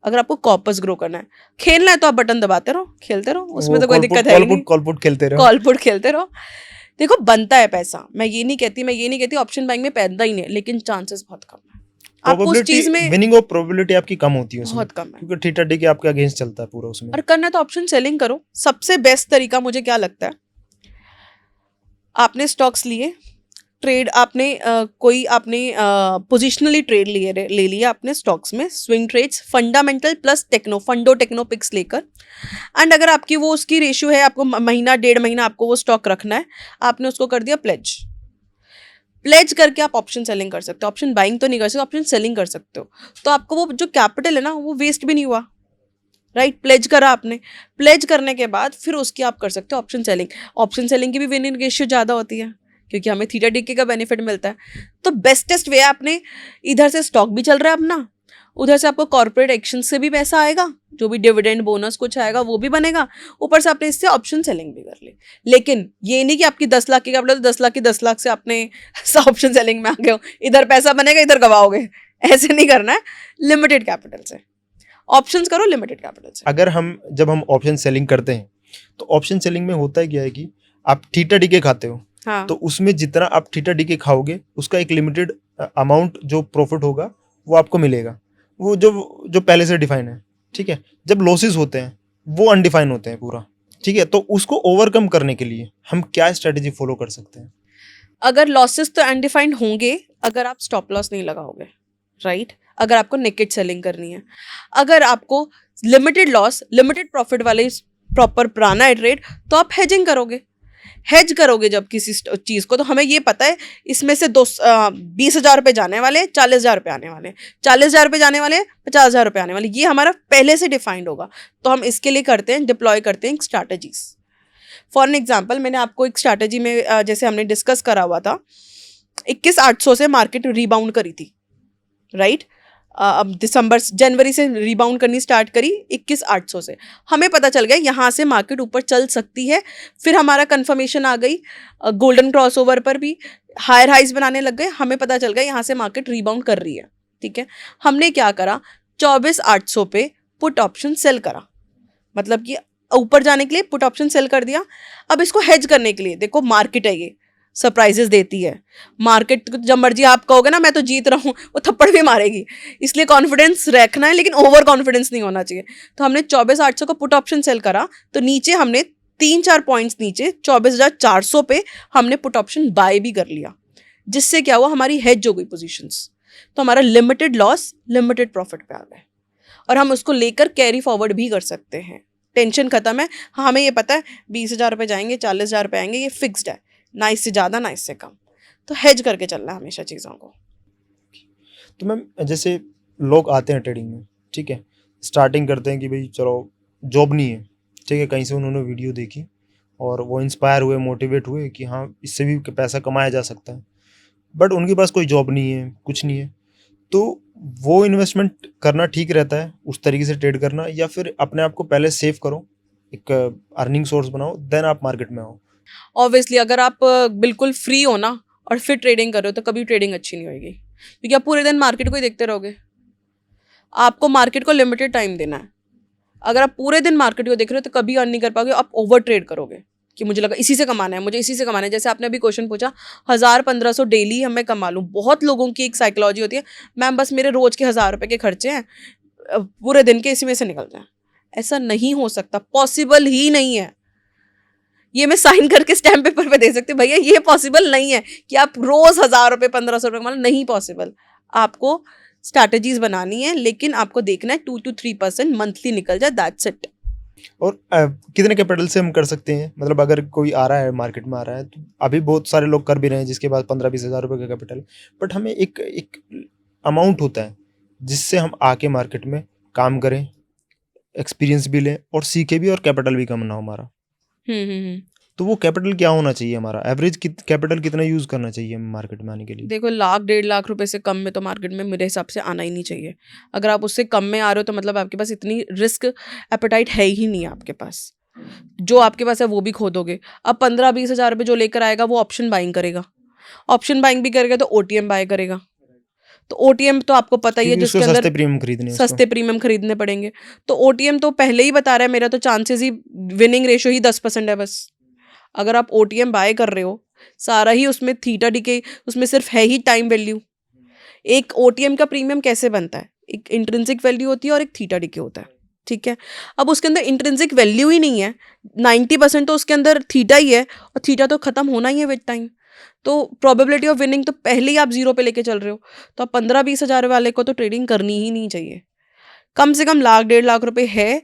अगर आपको कॉर्पस ग्रो करना है, खेलना है तो आप बटन दबाते रहो, खेलते रहो, उसमें तो कोई दिक्कत है नहीं, कॉलपुट खेलते रहो, कॉलपुट खेलते रहो। देखो बनता है पैसा, मैं ये नहीं कहती ऑप्शन बाइंग में पैदा ही नहीं, लेकिन चांसेस बहुत कम है आपको उस चीज में, विनिंग और प्रोबेबिलिटी आपकी कम होती है उसमें, बहुत कम है, क्योंकि थीटा डी के आपके अगेंस्ट चलता है पूरा उसमें। और करना है तो ऑप्शन सेलिंग करो, सबसे बेस्ट तरीका मुझे क्या लगता है, आपने स्टॉक्स लिए, ट्रेड आपने कोई आपने पोजिशनली ट्रेड ले लिया आपने स्टॉक्स में, swing trades, fundamental plus techno picks लेकर, एंड अगर आपकी वो उसकी रेशियो है, आपको महीना 1.5 महीना आपको वो स्टॉक रखना है, आपने उसको कर दिया प्लेज करके आप ऑप्शन सेलिंग कर सकते हो, ऑप्शन बाइंग तो नहीं कर सकते, ऑप्शन सेलिंग कर सकते हो, तो आपको वो जो कैपिटल है ना वो वेस्ट भी नहीं हुआ, राइट। प्लेज करा आपने, प्लेज करने के बाद फिर उसकी आप कर सकते हो ऑप्शन सेलिंग। ऑप्शन सेलिंग की भी विनिंग रेशियो ज़्यादा होती है क्योंकि हमें थीटा डीके का बेनिफिट मिलता है। तो बेस्टेस्ट वे आपने, इधर से स्टॉक भी चल रहा है अपना, उधर से आपको कॉर्पोरेट एक्शन से भी पैसा आएगा, जो भी डिविडेंड बोनस कुछ आएगा वो भी बनेगा, ऊपर से आपने इससे ऑप्शन सेलिंग भी कर ली। लेकिन ये नहीं कि आपकी 10 लाख की कैपिटल, 10 लाख से आपने ऑप्शन सेलिंग में आ गए हो, इधर पैसा बनेगा इधर गवाओगे, ऐसे नहीं करना है। लिमिटेड कैपिटल से ऑप्शंस करो, लिमिटेड कैपिटल से। अगर जब हम ऑप्शन सेलिंग करते हैं तो ऑप्शन सेलिंग में होता है क्या है कि आप थीटा डीके खाते हो, हाँ। तो उसमें जितना आप थीटा डीके खाओगे उसका एक लिमिटेड अमाउंट जो प्रॉफिट होगा वो आपको मिलेगा, वो जो पहले से डिफाइन है, ठीक है। जब लॉसेस होते हैं वो अनडिफाइन होते हैं पूरा, ठीक है। तो उसको ओवरकम करने के लिए हम क्या स्ट्रेटेजी फॉलो कर सकते हैं? अगर लॉसेस तो अनडिफाइंड होंगे अगर आप स्टॉप लॉस नहीं लगाओगे, राइट। अगर आपको नेकेड सेलिंग करनी है, अगर आपको लिमिटेड लॉस लिमिटेड प्रॉफिट वाले प्रॉपर प्राना है ट्रेड, तो आप हेजिंग करोगे। हेज करोगे जब किसी चीज़ को, तो हमें ये पता है इसमें से 20,000 रुपये जाने वाले, 40,000 रुपये आने वाले, 40,000 रुपये जाने वाले, 50,000 रुपये आने वाले, ये हमारा पहले से डिफाइंड होगा। तो हम इसके लिए करते हैं, डिप्लॉय करते हैं स्ट्रैटेजीज। फॉर एन एग्जाम्पल, मैंने आपको एक स्ट्रैटेजी में जैसे हमने डिस्कस करा हुआ था, 21,800 से मार्केट रिबाउंड करी थी, राइट। अब जनवरी से रिबाउंड करनी स्टार्ट करी 21,800 से, हमें पता चल गया यहाँ से मार्केट ऊपर चल सकती है। फिर हमारा कंफर्मेशन आ गई, गोल्डन क्रॉसओवर पर भी हायर हाइज बनाने लग गए, हमें पता चल गया यहाँ से मार्केट रिबाउंड कर रही है, ठीक है। हमने क्या करा, 24,800 पे पुट ऑप्शन सेल करा, मतलब कि ऊपर जाने के लिए पुट ऑप्शन सेल कर दिया। अब इसको हेज करने के लिए, देखो मार्केट है, ये सरप्राइजेस देती है मार्केट, जब मर्जी आप कहोगे ना मैं तो जीत रहा हूँ, वो थप्पड़ भी मारेगी, इसलिए कॉन्फिडेंस रखना है, लेकिन ओवर कॉन्फिडेंस नहीं होना चाहिए। तो हमने 24,800 का पुट ऑप्शन सेल करा, तो नीचे हमने 3-4 पॉइंट्स नीचे 24,400 पे हमने पुट ऑप्शन बाय भी कर लिया, जिससे क्या हुआ, हमारी हेज हो गई पोजीशंस। तो हमारा लिमिटेड लॉस लिमिटेड प्रॉफिट पे आ गए, और हम उसको लेकर कैरी फॉरवर्ड भी कर सकते हैं, टेंशन खत्म है। हाँ, हमें ये पता है 20,000 रुपये जाएंगे, 40,000 रुपये आएंगे, ये फिक्स्ड है, ना इससे ज़्यादा ना इससे कम। तो हेज करके चलना है हमेशा चीज़ों को। तो मैम जैसे लोग आते हैं ट्रेडिंग में, ठीक है, स्टार्टिंग करते हैं कि भाई चलो जॉब नहीं है, ठीक है, कहीं से उन्होंने वीडियो देखी और वो इंस्पायर हुए, मोटिवेट हुए कि हाँ इससे भी पैसा कमाया जा सकता है, बट उनके पास कोई जॉब नहीं है, कुछ नहीं है, तो वो इन्वेस्टमेंट करना ठीक रहता है, उस तरीके से ट्रेड करना, या फिर अपने आप को पहले सेव करो, एक अर्निंग सोर्स बनाओ, देन आप मार्केट में आओ? ऑब्वियसली अगर आप बिल्कुल फ्री हो ना और फिर ट्रेडिंग कर रहे हो तो कभी ट्रेडिंग अच्छी नहीं होगी, क्योंकि आप पूरे दिन मार्केट को ही देखते रहोगे। आपको मार्केट को लिमिटेड टाइम देना है। अगर आप पूरे दिन मार्केट को देख रहे हो तो कभी अर्न नहीं कर पाओगे, आप ओवर ट्रेड करोगे कि मुझे लगा इसी से कमाना है, मुझे इसी से कमाना है। जैसे आपने अभी क्वेश्चन पूछा, 1,000-1,500 डेली हमें कमा लूँ, बहुत लोगों की एक साइकोलॉजी होती है, मैम बस मेरे रोज के 1,000 रुपये के खर्चे हैं, पूरे दिन के इसी में से निकलते हैं। ऐसा नहीं हो सकता, पॉसिबल ही नहीं है। ये मैं साइन करके स्टैम्प पेपर पे दे सकती हूँ, भैया ये पॉसिबल नहीं है कि आप रोज 1,000 रुपये 1,500 रुपये, मतलब नहीं पॉसिबल। आपको स्ट्रैटेजीज बनानी है, लेकिन आपको देखना है 2 to 3% मंथली निकल जाए, दैट्स इट। और कितने कैपिटल से हम कर सकते हैं? मतलब अगर कोई आ रहा है, मार्केट में आ रहा है, तो अभी बहुत सारे लोग कर भी रहे हैं जिसके पास 15-20 हज़ार रुपए का कैपिटल, बट हमें एक एक अमाउंट होता है जिससे हम आके मार्केट में काम करें, एक्सपीरियंस भी लें और सीखे भी, और कैपिटल भी कम ना हो हमारा। हम्म। तो वो कैपिटल क्या होना चाहिए हमारा? एवरेज कैपिटल कितना यूज़ करना चाहिए हमें मार्केट में आने के लिए? देखो, 1,00,000 1,50,000 से कम में तो मार्केट में मेरे हिसाब से आना ही नहीं चाहिए। अगर आप उससे कम में आ रहे हो तो मतलब आपके पास इतनी रिस्क एपेटाइट है ही नहीं आपके पास। जो आपके पास है वो भी खो दोगे। अब 15-20 हज़ार रुपये जो लेकर आएगा वो ऑप्शन बाइंग करेगा। ऑप्शन बाइंग भी करेगा तो ओटीएम बाय करेगा। तो ओटीएम तो आपको पता ही है क्योंकि उसको जिसके अंदर सस्ते प्रीमियम खरीदने हैं उसको। सस्ते प्रीमियम खरीदने पड़ेंगे। तो ओटीएम तो पहले ही बता रहा है, मेरा तो चांसेस ही, विनिंग रेशो ही 10% है बस। अगर आप ओटीएम बाय कर रहे हो, सारा ही उसमें थीटा डीके, उसमें सिर्फ है ही टाइम वैल्यू। एक ओटीएम का प्रीमियम कैसे बनता है? एक इंट्रिंसिक वैल्यू होती है और एक थीटा डीके होता है, ठीक है। अब उसके अंदर इंट्रिंसिक वैल्यू ही नहीं है, 90% तो उसके अंदर थीटा ही है, और थीटा तो खत्म होना ही है विद टाइम। तो प्रोबेबिलिटी ऑफ विनिंग तो पहले ही आप जीरो पे लेके चल रहे हो। तो आप 15-20 हज़ार वाले को तो ट्रेडिंग करनी ही नहीं चाहिए। कम से कम 1,00,000 1,50,000 रुपए है।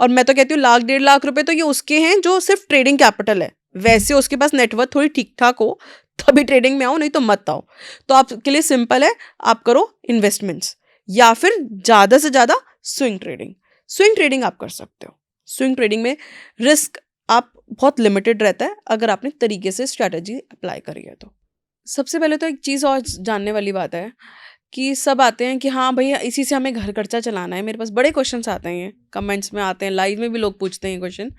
और मैं तो कहती हूँ 1,00,000 1,50,000 रुपए तो ये उसके हैं जो सिर्फ ट्रेडिंग कैपिटल है। वैसे उसके पास नेटवर्थ थोड़ी ठीक ठाक हो तभी ट्रेडिंग में आओ, नहीं तो मत आओ। तो आपके लिए सिंपल है, आप करो इन्वेस्टमेंट्स या फिर ज़्यादा से ज़्यादा स्विंग ट्रेडिंग। स्विंग ट्रेडिंग आप कर सकते हो। स्विंग ट्रेडिंग में रिस्क आप बहुत लिमिटेड रहता है अगर आपने तरीके से स्ट्रैटेजी अप्लाई करी है तो। सबसे पहले तो एक चीज़ और जानने वाली बात है कि सब आते हैं कि हाँ भैया इसी से हमें घर खर्चा चलाना है। मेरे पास बड़े क्वेश्चंस आते हैं, ये कमेंट्स में आते हैं, लाइव में भी लोग पूछते हैं क्वेश्चन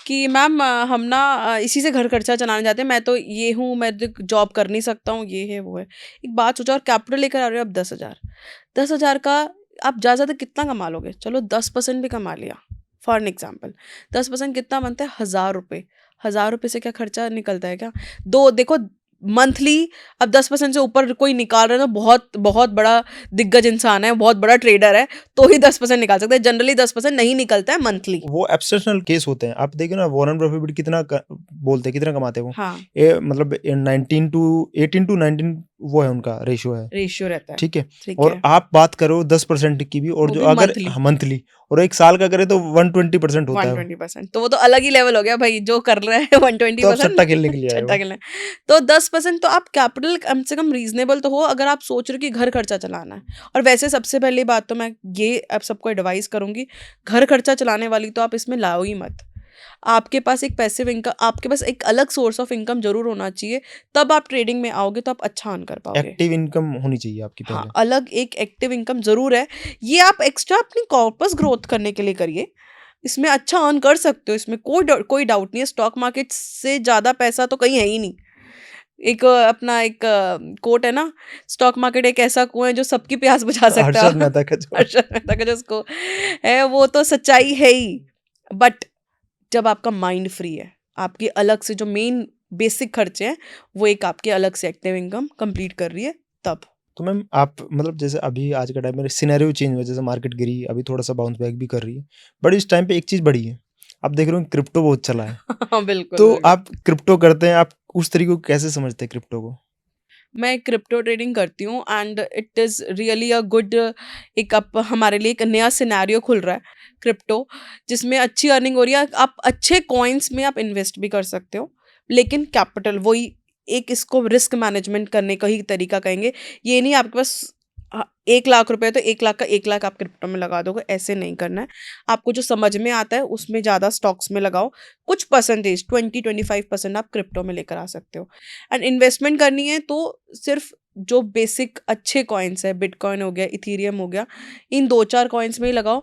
कि मैम हम ना इसी से घर खर्चा चलाने जाते हैं, मैं तो ये हूँ, मैं तो जॉब कर नहीं सकता हूँ, ये है वो है। एक बात सोचो, और कैपिटल लेकर आ रहे हो आप 10,000। 10,000 का आप ज़्यादा ज़्यादा कितना कमा लोगे? चलो 10% भी कमा लिया फॉर एन एग्जाम्पल। 10% कितना बनता है? 1,000 रुपये। 1,000 रुपये से क्या खर्चा निकलता है क्या? दो देखो, मंथली अब 10% से ऊपर कोई निकाल रहा है तो बहुत बहुत बड़ा दिग्गज इंसान है, बहुत बड़ा ट्रेडर है, तो ही 10% निकाल सकता है। जनरली 10% नहीं निकलता है मंथली। वो एक्सेप्शनल केस होते हैं। आप देखो ना, वॉरेन बफेट कितना बोलते हैं, कितना कमाते हैं वो। हाँ, मतलब 18 to 19 वो है उनका रेशियो है, रेशियो रहता है। ठीक है। ठीक और है, आप बात करो 10% की भी, और वो जो भी अगर मंथली मंथली और एक साल का करे तो 120% होता है वो। 120%, तो वो तो अलग ही लेवल हो गया भाई, जो कर रहा है तो आप 120%। सट्टा खेलने के लिए आए छट्टा हो। खेलना है। तो 10% तो आप कैपिटल कम से कम रीजनेबल तो हो, अगर आप सोच रहे हो कि घर खर्चा चलाना है। और वैसे सबसे पहली बात तो मैं ये अब सबको एडवाइस करूंगी, घर खर्चा चलाने वाली तो आप इसमें लाओ ही मत। आपके पास एक पैसिव इनकम, आपके पास एक अलग सोर्स ऑफ इनकम जरूर होना चाहिए, तब आप ट्रेडिंग में आओगे तो आप अच्छा अर्न कर पाओगे। एक्टिव इनकम होनी चाहिए आपकी हाँ, पहले। अलग एक एक्टिव इनकम जरूर है। ये आप एक्स्ट्रा अपनी कॉर्पस ग्रोथ करने के लिए करिए, इसमें अच्छा अर्न कर सकते हो, इसमें कोई डाउट नहीं है। स्टॉक मार्केट से ज़्यादा पैसा तो कहीं है ही नहीं। एक अपना एक कोट है ना, स्टॉक मार्केट एक ऐसा कुआं है जो सबकी प्यास बुझा सकता हर्षद है। मेहता का जो हर्षद मेहता का जो उसको है, वो तो सच्चाई है ही। बट जब आपका माइंड फ्री है, आपकी अलग से जो मेन बेसिक खर्चे हैं वो एक आपके अलग से एक्टिव इनकम कंप्लीट कर रही है, तब। तो मैम आप मतलब जैसे अभी आज का टाइम में सिनेरियो चेंज हुआ, जैसे मार्केट गिरी, अभी थोड़ा सा बाउंस बैक भी कर रही है, बट इस टाइम पे एक चीज़ बढ़ी है, आप देख रहे हो क्रिप्टो बहुत चला है। हाँ, बिल्कुल तो बिल्कुल। आप क्रिप्टो करते हैं, आप उस तरीके को कैसे समझते हैं क्रिप्टो को? मैं क्रिप्टो ट्रेडिंग करती हूँ and it is really a good, एक अब हमारे लिए एक नया सिनेरियो खुल रहा है क्रिप्टो, जिसमें अच्छी अर्निंग हो रही है। आप अच्छे कॉइन्स में आप इन्वेस्ट भी कर सकते हो, लेकिन कैपिटल वही एक, इसको रिस्क मैनेजमेंट करने का ही तरीका कहेंगे। ये नहीं आपके पास 1,00,000 रुपए है तो 1,00,000 का 1,00,000 आप क्रिप्टो में लगा दोगे, ऐसे नहीं करना है। आपको जो समझ में आता है उसमें ज़्यादा स्टॉक्स में लगाओ, कुछ परसेंटेज 20-25% आप क्रिप्टो में लेकर आ सकते हो। एंड इन्वेस्टमेंट करनी है तो सिर्फ जो बेसिक अच्छे कॉइन्स है, बिटकॉइन हो गया, इथीरियम हो गया, इन 2-4 कॉइन्स में ही लगाओ।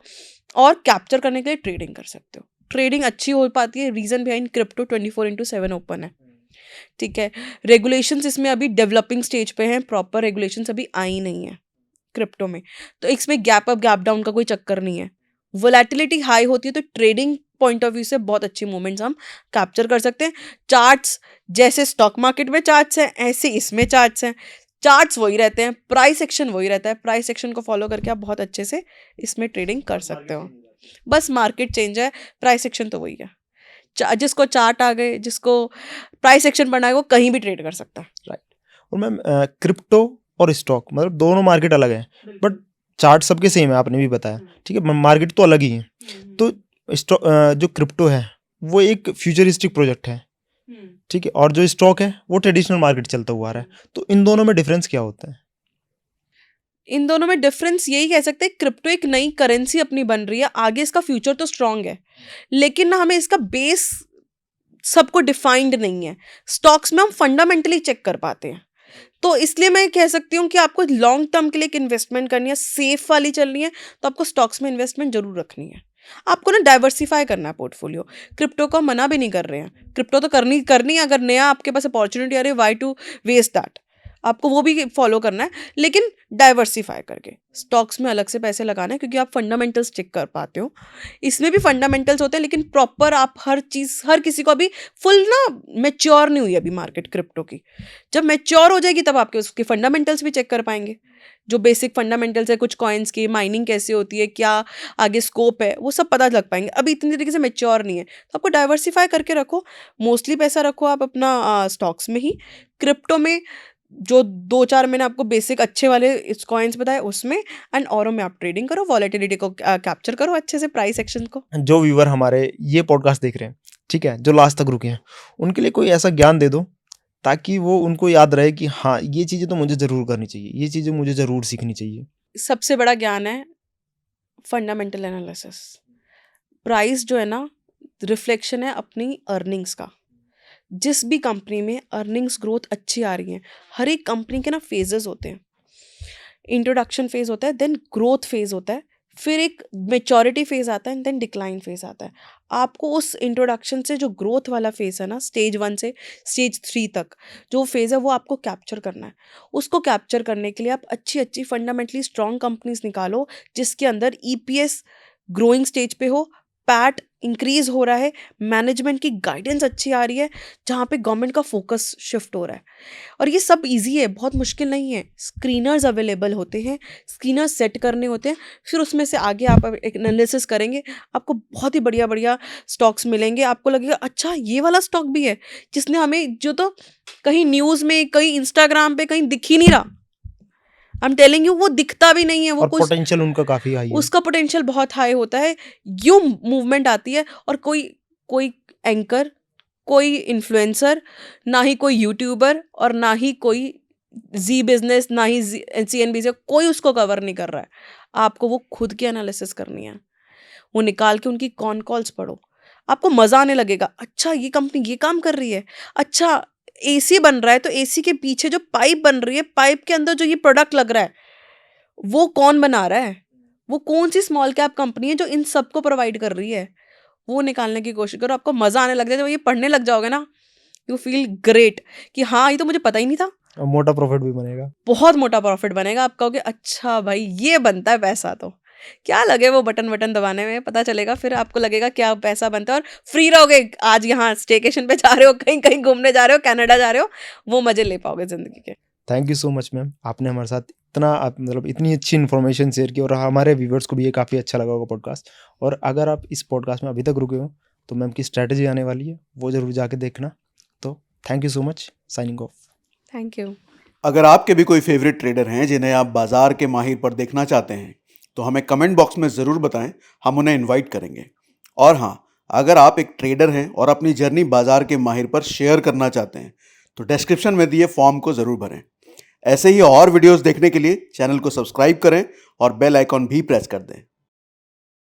और कैप्चर करने के लिए ट्रेडिंग कर सकते हो। ट्रेडिंग अच्छी हो पाती है, रीजन बिहाइंड क्रिप्टो 24/7 ओपन है, ठीक है। रेगुलेशंस इसमें अभी डेवलपिंग स्टेज पे हैं, प्रॉपर रेगुलेशंस अभी आई नहीं है क्रिप्टो में। तो इसमें गैप अप गैप डाउन का कोई चक्कर नहीं है। वोलेटिलिटी हाई होती है तो ट्रेडिंग पॉइंट ऑफ व्यू से बहुत अच्छी मूवमेंट्स हम कैप्चर कर सकते हैं। चार्ट्स, जैसे स्टॉक मार्केट में चार्ट्स हैं ऐसे इसमें चार्ट्स हैं। चार्ट्स वही रहते हैं, प्राइस एक्शन वही रहता है। प्राइस एक्शन को फॉलो करके आप बहुत अच्छे से इसमें ट्रेडिंग कर सकते हो। बस मार्केट चेंज है, प्राइस एक्शन तो वही है। जिसको चार्ट आ गए, जिसको प्राइस एक्शन पढ़ना है, वो कहीं भी ट्रेड कर सकता है। राइट। और मैम क्रिप्टो और स्टॉक मतलब दोनों मार्केट अलग है, बट चार्ट सबके सेम है, आपने भी बताया, ठीक है। मार्केट तो अलग ही है। तो जो क्रिप्टो है वो एक फ्यूचरिस्टिक प्रोजेक्ट है, ठीक है, और जो स्टॉक है वो ट्रेडिशनल मार्केट चलता हुआ आ रहा है। तो इन दोनों में डिफरेंस क्या होता है? इन दोनों में डिफरेंस यही कह सकते हैं, क्रिप्टो एक नई करेंसी अपनी बन रही है, आगे इसका फ्यूचर तो स्ट्रांग है, लेकिन ना हमें इसका बेस सबको डिफाइंड नहीं है। स्टॉक्स में हम फंडामेंटली चेक कर पाते हैं, तो इसलिए मैं कह सकती हूँ कि आपको लॉन्ग टर्म के लिए एक इन्वेस्टमेंट करनी है, सेफ वाली चलनी है, तो आपको स्टॉक्स में इन्वेस्टमेंट जरूर रखनी है। आपको ना डाइवर्सिफाई करना है पोर्टफोलियो। क्रिप्टो को हम मना भी नहीं कर रहे हैं, क्रिप्टो तो करनी है, अगर नया आपके पास अपॉर्चुनिटी आ रही है, वाई टू वेस्ट दैट, आपको वो भी फॉलो करना है, लेकिन डाइवर्सिफाई करके। स्टॉक्स में अलग से पैसे लगाना है, क्योंकि आप फंडामेंटल्स चेक कर पाते हो, इसमें भी फंडामेंटल्स होते हैं, लेकिन प्रॉपर आप हर चीज़, हर किसी को अभी फुल ना मैच्योर नहीं हुई अभी मार्केट क्रिप्टो की। जब मैच्योर हो जाएगी तब आपके उसके फंडामेंटल्स भी चेक कर पाएंगे, जो बेसिक फंडामेंटल्स है कुछ कॉइन्स की, माइनिंग कैसे होती है, क्या आगे स्कोप है, वो सब पता लग पाएंगे। अभी इतनी तरीके से मैच्योर नहीं है, तो आपको डाइवर्सिफाई करके रखो। मोस्टली पैसा रखो आप अपना स्टॉक्स में ही। क्रिप्टो में जो 2-4 मैंने आपको बेसिक अच्छे वाले कॉइन्स बताए उसमें, एंड औरों में आप ट्रेडिंग करो, वॉलेटिलिटी को कैप्चर करो अच्छे से, प्राइस एक्शन को। जो व्यूअर हमारे ये पॉडकास्ट देख रहे हैं, ठीक है, जो लास्ट तक रुके हैं, उनके लिए कोई ऐसा ज्ञान दे दो ताकि वो उनको याद रहे कि हाँ ये चीज़ें तो मुझे ज़रूर करनी चाहिए, ये चीज़ें मुझे ज़रूर सीखनी चाहिए। सबसे बड़ा ज्ञान है फंडामेंटल एनालिसिस। प्राइस जो है ना, रिफ्लेक्शन है अपनी अर्निंग्स का। जिस भी कंपनी में अर्निंग्स ग्रोथ अच्छी आ रही है, हर एक कंपनी के ना फेजेस होते हैं। इंट्रोडक्शन फेज होता है, देन ग्रोथ फेज होता है, फिर एक मेच्योरिटी फेज आता है, देन डिक्लाइन फेज आता है। आपको उस इंट्रोडक्शन से जो ग्रोथ वाला फेज है ना, स्टेज 1 से स्टेज 3 तक जो फेज है, वो आपको कैप्चर करना है। उसको कैप्चर करने के लिए आप अच्छी अच्छी फंडामेंटली स्ट्रॉन्ग कंपनीज निकालो, जिसके अंदर ईपीएस ग्रोइंग स्टेज पे हो, पैट इंक्रीज हो रहा है, मैनेजमेंट की गाइडेंस अच्छी आ रही है, जहाँ पे गवर्नमेंट का फोकस शिफ्ट हो रहा है। और ये सब इजी है, बहुत मुश्किल नहीं है। स्क्रीनर्स अवेलेबल होते हैं, स्क्रीनर्स सेट करने होते हैं, फिर उसमें से आगे आप एक एनालिसिस करेंगे, आपको बहुत ही बढ़िया बढ़िया स्टॉक्स मिलेंगे। आपको लगेगा अच्छा ये वाला स्टॉक भी है, जिसने हमें, जो तो कहीं न्यूज़ में, कहीं इंस्टाग्राम पे कहीं दिख ही नहीं रहा। आई एम टेलिंग यू, वो दिखता भी नहीं है, वो और कुछ पोटेंशियल उनका काफ़ी हाई है। उसका पोटेंशियल बहुत हाई होता है। यूं मूवमेंट आती है, और कोई कोई एंकर, कोई इन्फ्लुएंसर, ना ही कोई यूट्यूबर, और ना ही कोई जी बिजनेस, ना ही CNBC, कोई उसको कवर नहीं कर रहा है। आपको वो खुद की एनालिसिस करनी है, वो निकाल के उनकी कॉन कॉल्स पढ़ो, आपको मजा आने लगेगा। अच्छा ये कंपनी ये काम कर रही है, अच्छा एसी बन रहा है, तो एसी के पीछे जो पाइप बन रही है, पाइप के अंदर जो ये प्रोडक्ट लग रहा है, वो कौन बना रहा है, वो कौन सी स्मॉल कैप कंपनी है जो इन सबको प्रोवाइड कर रही है, वो निकालने की कोशिश करो। आपको मजा आने लग जाए, जब ये पढ़ने लग जाओगे ना, यू फील ग्रेट कि हाँ ये तो मुझे पता ही नहीं था। और मोटा प्रॉफिट भी बनेगा, बहुत मोटा प्रॉफिट बनेगा। आप कहोगे अच्छा भाई ये बनता है पैसा, तो क्या लगे वो बटन दबाने में, पता चलेगा, फिर आपको लगेगा क्या पैसा बनता है, और फ्री रहोगे। आज यहाँ स्टेकेशन पे जा रहे हो, कहीं कहीं घूमने जा रहे हो, कनाडा जा रहे हो, वो मजे ले पाओगे जिंदगी के। Thank you so much ma'am, आपने हमारे साथ मतलब इतनी अच्छी इन्फॉर्मेशन शेयर की, और हमारे व्यूवर्स को भी ये काफ़ी अच्छा लगा होगा पॉडकास्ट। और अगर आप इस पॉडकास्ट में अभी तक रुके हो तो मैम की स्ट्रैटेजी आने वाली है, वो ज़रूर जाके देखना। तो thank you so much, signing off. Thank you. अगर आपके भी कोई फेवरेट ट्रेडर हैं जिन्हें आप बाजार के माहिर पर देखना चाहते हैं, तो हमें कमेंट बॉक्स में ज़रूर बताएं, हम उन्हें इनवाइट करेंगे। और हाँ, अगर आप एक ट्रेडर हैं और अपनी जर्नी बाजार के माहिर पर शेयर करना चाहते हैं, तो डिस्क्रिप्शन में दिए फॉर्म को ज़रूर भरें। ऐसे ही और वीडियोस देखने के लिए चैनल को सब्सक्राइब करें और बेल आइकॉन भी प्रेस कर दें।